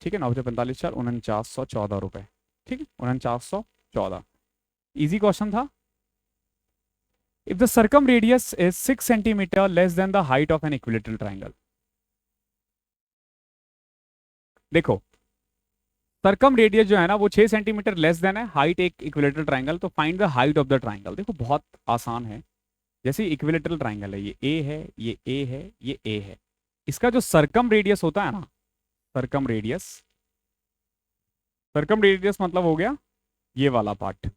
ठीक है, 9 45 4, 4914 रुपए, ठीक है, 4914। इजी क्वेश्चन था। If the circum radius is 6 centimetre less than the height of an equilateral triangle. देखो सर्कम रेडियस जो है ना वो 6 सेंटीमीटर लेस देन है हाइट एक इक्विलेटरल ट्राइंगल, तो find the height of the triangle. देखो बहुत आसान है, जैसे इक्विलेटरल ट्राइंगल है, ये ए है, ये ए है, ये ए है, इसका जो सर्कम रेडियस होता है ना, सर्कम रेडियस, सर्कम रेडियस मतलब हो गया ये वाला पार्ट,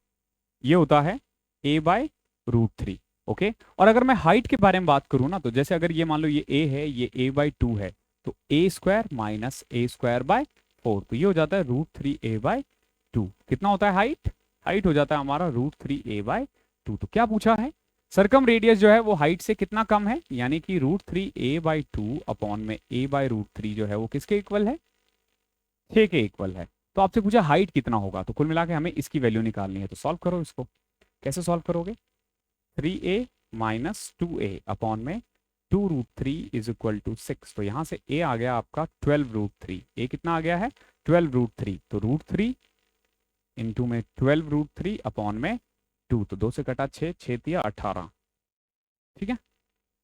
ये होता है a/√3। ओके, और अगर मैं हाइट के बारे में बात करूं ना, तो जैसे अगर ये मान लो ये a है, ये a/2 है, तो a² माइनस a²/4, तो ये हो जाता है √3a/2। कितना होता है हाइट, हाइट हो जाता है हमारा √3a/2। तो क्या पूछा है, सर्कम रेडियस जो है वो हाइट से कितना कम है, यानी कि √3a/2 अपॉन में a/√3 जो है वो किसके इक्वल है, 6 के इक्वल है। तो आपसे पूछा हाइट कितना होगा, तो कुल मिला के हमें इसकी वैल्यू निकालनी है। तो सॉल्व करो इसको, कैसे सॉल्व करोगे, 3a माइनस 2a अपॉन में 2√3 इज इक्वल टू 6। तो यहां से a आ गया आपका 12√3, a कितना आ गया है 12√3, तो √3 इंटू में 12√3 अपॉन में 2, तो 2 से कटा 6, 6 दिया 18, ठीक है,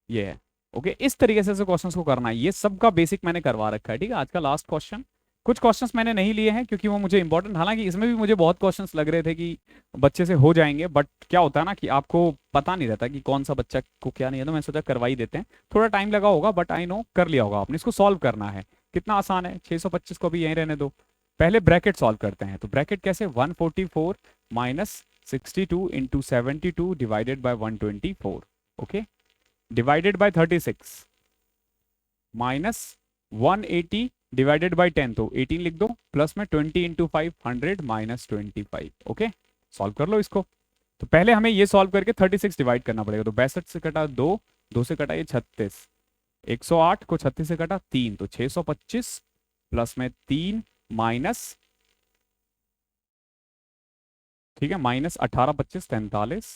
ये है। ओके, इस तरीके से क्वेश्चंस को करना है, ये सब का बेसिक मैंने करवा रखा है, ठीक है। आज का लास्ट क्वेश्चन, कुछ क्वेश्चंस मैंने नहीं लिए हैं क्योंकि वो मुझे इंपॉर्टेंट, हालांकि इसमें भी मुझे बहुत क्वेश्चंस लग रहे थे कि बच्चे से हो जाएंगे, बट क्या होता है ना कि आपको पता नहीं रहता कि कौन सा बच्चा को क्या नहीं है, तो मैं सोचा करवा ही देते हैं। थोड़ा टाइम लगा होगा बट आई नो कर लिया होगा आपने। इसको सॉल्व करना है, कितना आसान है, 625 को भी यहीं रहने दो। पहले ब्रैकेट सॉल्व करते हैं, तो ब्रैकेट कैसे, 144 minus 62 into 72 divided by 124, okay, divided by 36 minus 180 divided by 10, तो 18 लिख दो, प्लस में 20 इंटू 5 100 माइनस 25। ओके, सॉल्व कर लो इसको। तो पहले हमें ये सॉल्व करके 36 डिवाइड करना पड़ेगा, तो 62 से कटा 2, 2 से कटा ये 36, 108 को 36 से कटा 3, तो 625 प्लस में 3 माइनस, ठीक है, माइनस 18 25 43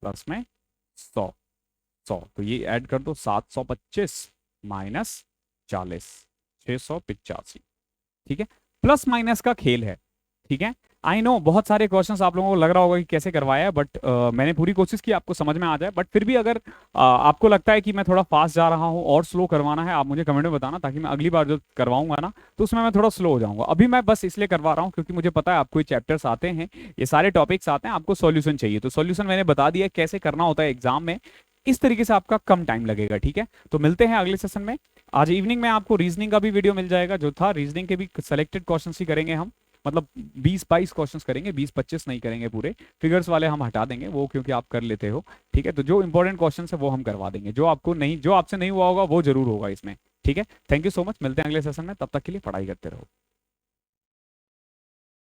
प्लस में 100, तो ये ऐड कर दो, 725 माइनस 40, 685, ठीक है। प्लस माइनस का खेल है, ठीक है। आई नो बहुत सारे क्वेश्चंस आप लोगों को लग रहा होगा कि कैसे करवाया है, बट मैंने पूरी कोशिश की आपको समझ में आ जाए, बट फिर भी अगर आपको लगता है कि मैं थोड़ा फास्ट जा रहा हूं और स्लो करवाना है, आप मुझे कमेंट में बताना, ताकि मैं अगली बार जो करवाऊंगा ना तो उसमें मैं थोड़ा स्लो हो जाऊंगा। अभी मैं बस इसलिए करवा रहा हूँ क्योंकि मुझे पता है आपको ये चैप्टर्स आते हैं, ये सारे टॉपिक्स आते हैं, आपको सॉल्यूशन चाहिए, तो सॉल्यूशन मैंने बता दिया कैसे करना होता है एग्जाम में, इस तरीके से आपका कम टाइम लगेगा, ठीक है। तो मिलते हैं अगले सेशन में। आज इवनिंग में आपको रीजनिंग का भी वीडियो मिल जाएगा, जो था रीजनिंग के भी सिलेक्टेड क्वेश्चन ही करेंगे हम, मतलब 20-22 क्वेश्चंस करेंगे, 20-25 नहीं करेंगे पूरे। फिगर्स वाले हम हटा देंगे वो, क्योंकि आप कर लेते हो। ठीक है, तो जो इंपॉर्टेंट क्वेश्चंस है वो हम करवा देंगे, जो आपसे नहीं हुआ होगा वो जरूर होगा इसमें। ठीक है, थैंक यू सो मच, मिलते हैं अगले सेशन में, तब तक के लिए पढ़ाई करते रहो।